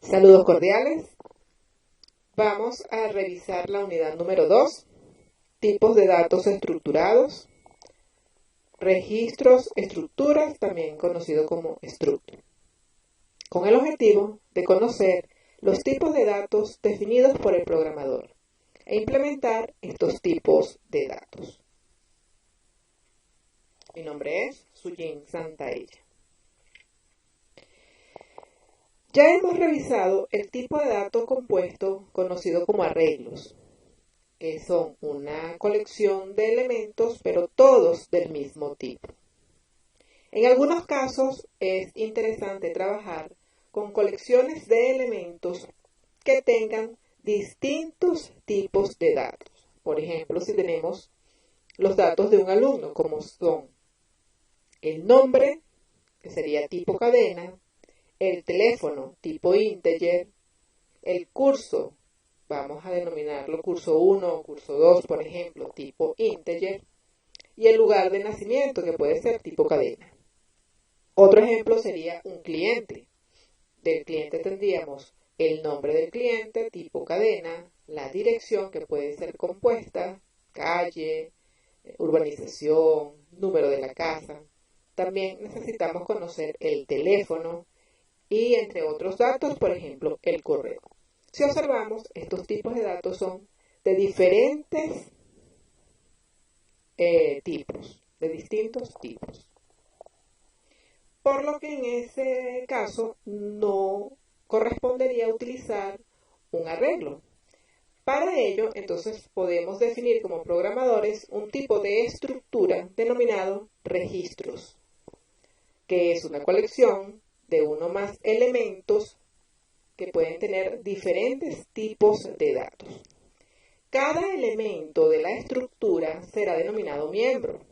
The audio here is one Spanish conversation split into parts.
Saludos cordiales. Vamos a revisar la unidad número 2, tipos de datos estructurados, registros, estructuras, también conocido como struct, con el objetivo de conocer los tipos de datos definidos por el programador e implementar estos tipos de datos. Mi nombre es Sujin Santaella. Ya hemos revisado el tipo de datos compuesto conocido como arreglos, que son una colección de elementos, pero todos del mismo tipo. En algunos casos es interesante trabajar con colecciones de elementos que tengan distintos tipos de datos. Por ejemplo, si tenemos los datos de un alumno, como son el nombre, que sería tipo cadena, el teléfono tipo integer, el curso, vamos a denominarlo curso 1 o curso 2, por ejemplo, tipo integer, y el lugar de nacimiento, que puede ser tipo cadena. Otro ejemplo sería un cliente. Del cliente tendríamos el nombre del cliente tipo cadena, la dirección, que puede ser compuesta, calle, urbanización, número de la casa. También necesitamos conocer el teléfono, y entre otros datos, por ejemplo, el correo. Si observamos, estos tipos de datos son de diferentes tipos, de distintos tipos. Por lo que en ese caso no correspondería utilizar un arreglo. Para ello, entonces, podemos definir como programadores un tipo de estructura denominado registros, que es una colección de uno o más elementos que pueden tener diferentes tipos de datos. Cada elemento de la estructura será denominado miembro.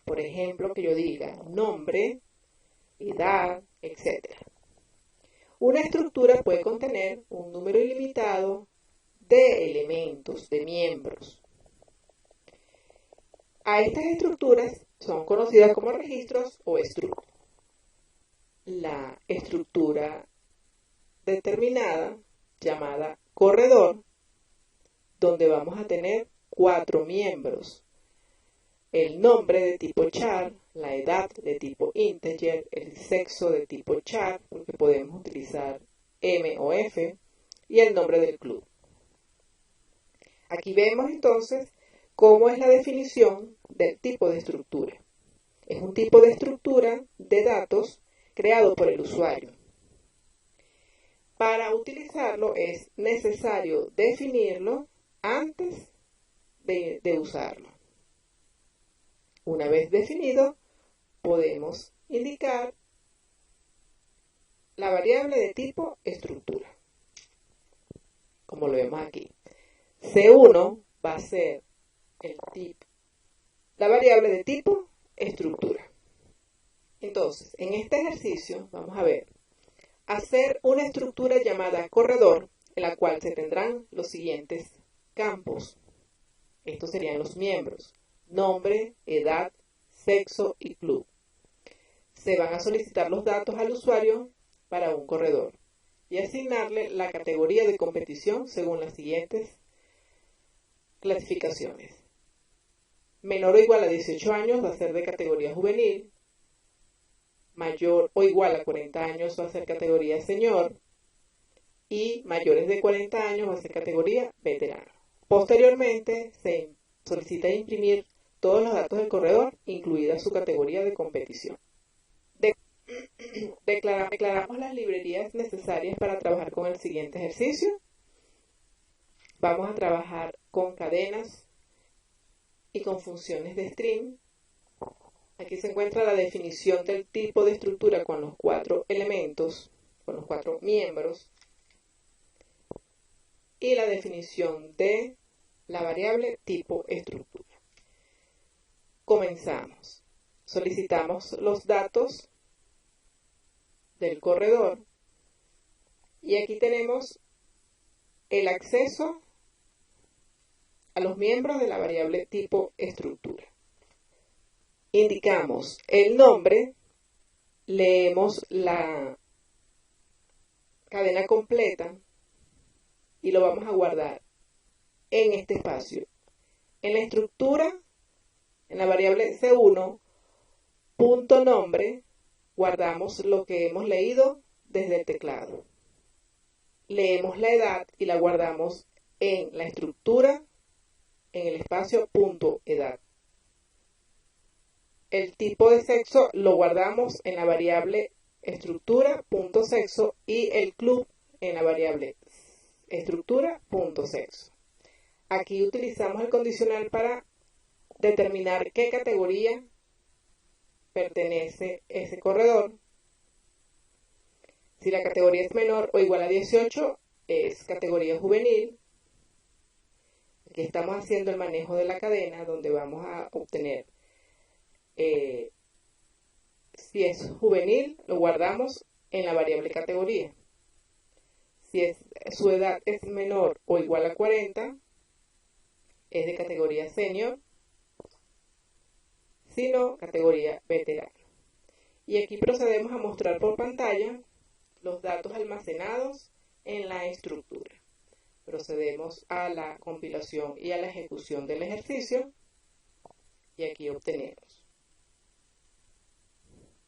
Por ejemplo, que yo diga nombre, edad, etc. Una estructura puede contener un número ilimitado de elementos, de miembros. A estas estructuras son conocidas como registros o struct. La estructura determinada, llamada corredor, donde vamos a tener 4 miembros: el nombre de tipo char, la edad de tipo integer, el sexo de tipo char, porque podemos utilizar M o F, y el nombre del club. Aquí vemos entonces cómo es la definición del tipo de estructura. Es un tipo de estructura de datos creado por el usuario. Para utilizarlo es necesario definirlo antes de usarlo. Una vez definido, podemos indicar la variable de tipo estructura, como lo vemos aquí. C1 va a ser la variable de tipo estructura. Entonces, en este ejercicio vamos a ver hacer una estructura llamada corredor, en la cual se tendrán los siguientes campos. Estos serían los miembros: nombre, edad, sexo y club. Se van a solicitar los datos al usuario para un corredor y asignarle la categoría de competición según las siguientes clasificaciones. Menor o igual a 18 años va a ser de categoría juvenil, mayor o igual a 40 años va a ser categoría señor, y mayores de 40 años va a ser categoría veterano. Posteriormente se solicita imprimir todos los datos del corredor, incluida su categoría de competición. Declaramos las librerías necesarias para trabajar con el siguiente ejercicio. Vamos a trabajar con cadenas y con funciones de string. Aquí se encuentra la definición del tipo de estructura con los 4 elementos, con los 4 miembros, y la definición de la variable tipo estructura. Comenzamos. Solicitamos los datos del corredor y aquí tenemos el acceso a los miembros de la variable tipo estructura. Indicamos el nombre, leemos la cadena completa y lo vamos a guardar en este espacio. En la estructura, en la variable C1, punto nombre, guardamos lo que hemos leído desde el teclado. Leemos la edad y la guardamos en la estructura, en el espacio punto edad. El tipo de sexo lo guardamos en la variable estructura punto sexo y el club en la variable estructura punto sexo. Aquí utilizamos el condicional para determinar qué categoría pertenece ese corredor. Si la categoría es menor o igual a 18, es categoría juvenil. Aquí estamos haciendo el manejo de la cadena, donde vamos a obtener, si es juvenil, lo guardamos en la variable categoría. Si su edad es menor o igual a 40, es de categoría senior. Si no, categoría veterano. Y aquí procedemos a mostrar por pantalla los datos almacenados en la estructura. Procedemos a la compilación y a la ejecución del ejercicio y aquí obtenemos,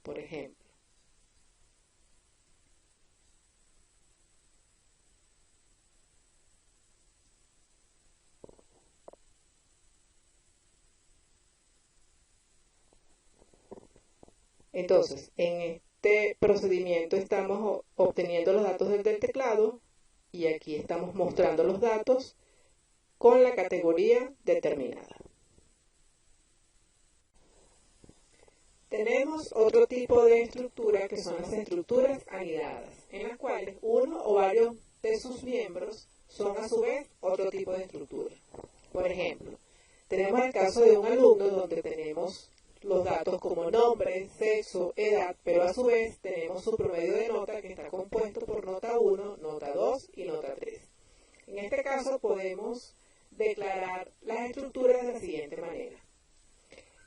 por ejemplo, entonces, en este procedimiento estamos obteniendo los datos del teclado y aquí estamos mostrando los datos con la categoría determinada. Tenemos otro tipo de estructura que son las estructuras anidadas, en las cuales uno o varios de sus miembros son a su vez otro tipo de estructura. Por ejemplo, tenemos el caso de un alumno donde tenemos los datos como nombre, sexo, edad, pero a su vez tenemos su promedio de nota que está compuesto por nota 1, nota 2 y nota 3. En este caso podemos declarar las estructuras de la siguiente manera.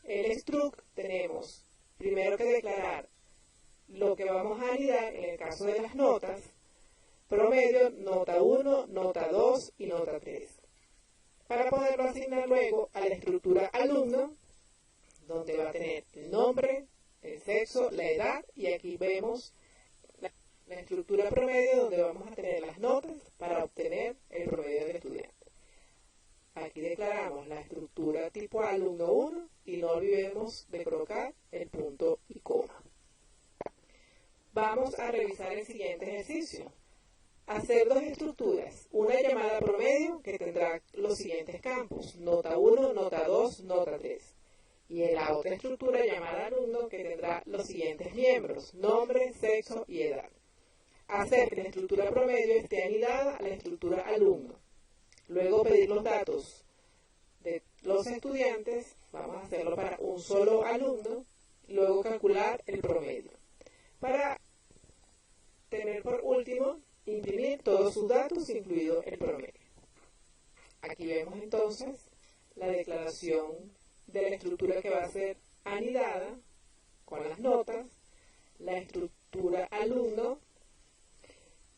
El struct tenemos primero que declarar lo que vamos a anidar en el caso de las notas, promedio, nota 1, nota 2 y nota 3. Para poderlo asignar luego a la estructura alumno, donde va a tener el nombre, el sexo, la edad, y aquí vemos la estructura promedio, donde vamos a tener las notas para obtener el promedio del estudiante. Aquí declaramos la estructura tipo alumno 1 y no olvidemos de colocar el punto y coma. Vamos a revisar el siguiente ejercicio. Hacer dos estructuras, una llamada promedio que tendrá los siguientes campos, nota 1, nota 2, nota 3. Y en la otra estructura llamada alumno que tendrá los siguientes miembros, nombre, sexo y edad. Hacer que la estructura promedio esté anidada a la estructura alumno. Luego pedir los datos de los estudiantes, vamos a hacerlo para un solo alumno, luego calcular el promedio. Para tener por último, imprimir todos sus datos, incluido el promedio. Aquí vemos entonces la declaración de la estructura que va a ser anidada con las notas, la estructura alumno,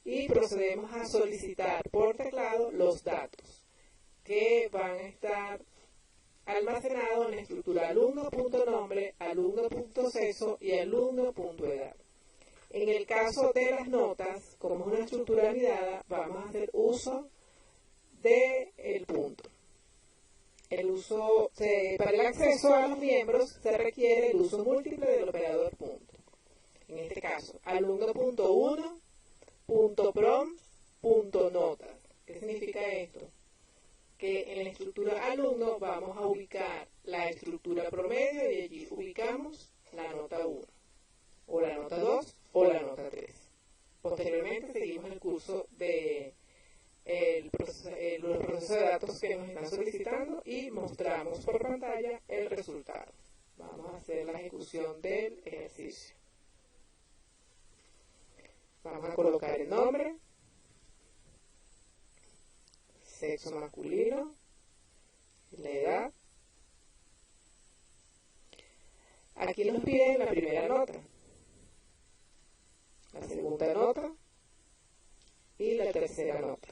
y procedemos a solicitar por teclado los datos que van a estar almacenados en la estructura alumno.nombre, alumno.sexo y alumno.edad. En el caso de las notas, como es una estructura anidada, vamos a hacer uso del punto. Para el acceso a los miembros se requiere el uso múltiple del operador punto. En este caso, alumno.1, .prom, .notas. ¿Qué significa esto? Que en la estructura alumno vamos a ubicar la estructura promedio y allí ubicamos la nota 1, o la nota 2, o la nota 3. Posteriormente seguimos el curso de los procesos de datos que nos están solicitando y mostramos por pantalla el resultado. Vamos a hacer la ejecución del ejercicio. Vamos a colocar el nombre, sexo masculino, la edad. Aquí nos piden la primera nota, la segunda nota, tercera nota.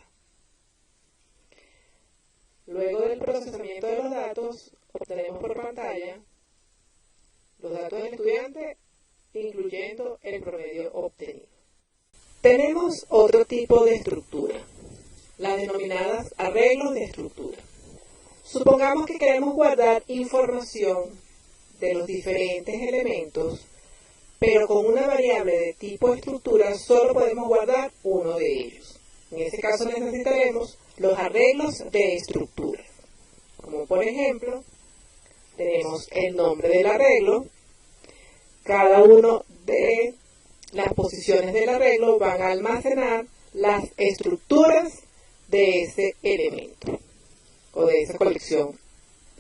Luego del procesamiento de los datos, obtenemos por pantalla los datos del estudiante, incluyendo el promedio obtenido. Tenemos otro tipo de estructura, las denominadas arreglos de estructura. Supongamos que queremos guardar información de los diferentes elementos, pero con una variable de tipo estructura solo podemos guardar uno de ellos. En ese caso necesitaremos los arreglos de estructura. Como por ejemplo, tenemos el nombre del arreglo. Cada uno de las posiciones del arreglo van a almacenar las estructuras de ese elemento o de esa colección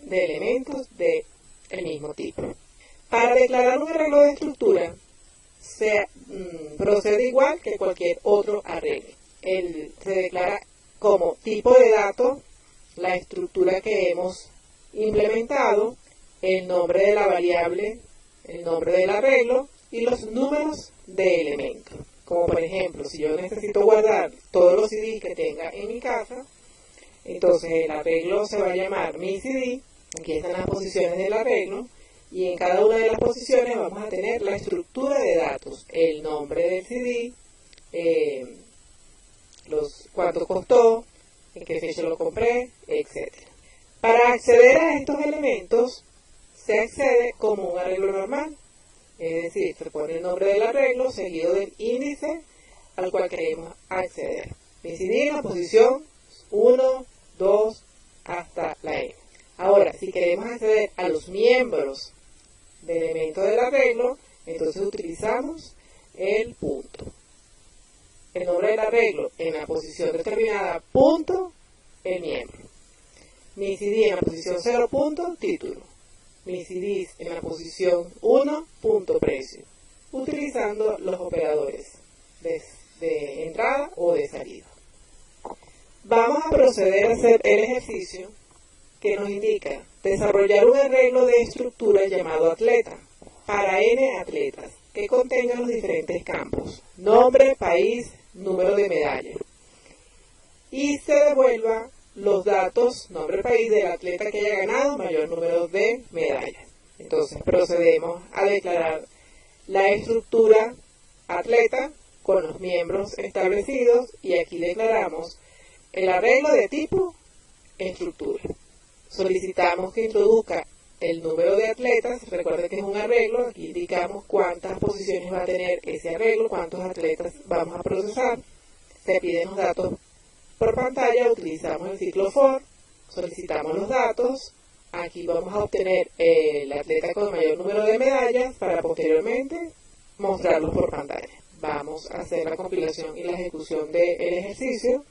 de elementos del mismo tipo. Para declarar un arreglo de estructura se procede igual que cualquier otro arreglo. Se declara como tipo de dato la estructura que hemos implementado, el nombre de la variable, el nombre del arreglo y los números de elementos. Como por ejemplo, si yo necesito guardar todos los CDs que tenga en mi casa, entonces el arreglo se va a llamar mi CD, aquí están las posiciones del arreglo, y en cada una de las posiciones vamos a tener la estructura de datos, el nombre del CD, cuánto costó, en qué fecha lo compré, etc. Para acceder a estos elementos, se accede como un arreglo normal, es decir, se pone el nombre del arreglo seguido del índice al cual queremos acceder. Mi CD en la posición 1, 2, hasta la N. Ahora, si queremos acceder a los miembros del elemento del arreglo, entonces utilizamos el punto. El nombre del arreglo en la posición determinada, punto, el miembro. Mi CD en la posición 0, punto, título. Mis CDs en la posición 1, punto, precio. Utilizando los operadores de entrada o de salida. Vamos a proceder a hacer el ejercicio que nos indica desarrollar un arreglo de estructura llamado atleta para N atletas que contengan los diferentes campos, nombre, país, número de medalla, y se devuelva los datos, nombre, país del atleta que haya ganado mayor número de medallas. Entonces procedemos a declarar la estructura atleta con los miembros establecidos y aquí declaramos el arreglo de tipo estructura. Solicitamos que introduzca el número de atletas. Recuerden que es un arreglo, aquí indicamos cuántas posiciones va a tener ese arreglo, cuántos atletas vamos a procesar. Se piden los datos por pantalla, utilizamos el ciclo for, solicitamos los datos. Aquí vamos a obtener el atleta con mayor número de medallas para posteriormente mostrarlos por pantalla. Vamos a hacer la compilación y la ejecución del ejercicio.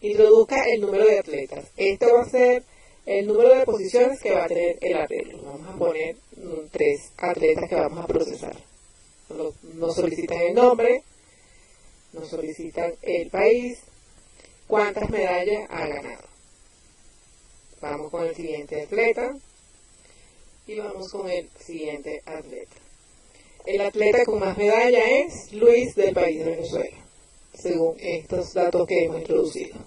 Introduzca el número de atletas. Esto va a ser el número de posiciones que va a tener el arreglo. Vamos a poner 3 atletas que vamos a procesar. Nos solicitan el nombre, nos solicitan el país, cuántas medallas ha ganado. Vamos con el siguiente atleta y vamos con el siguiente atleta. El atleta con más medallas es Luis del país de Venezuela, según estos datos que hemos introducido.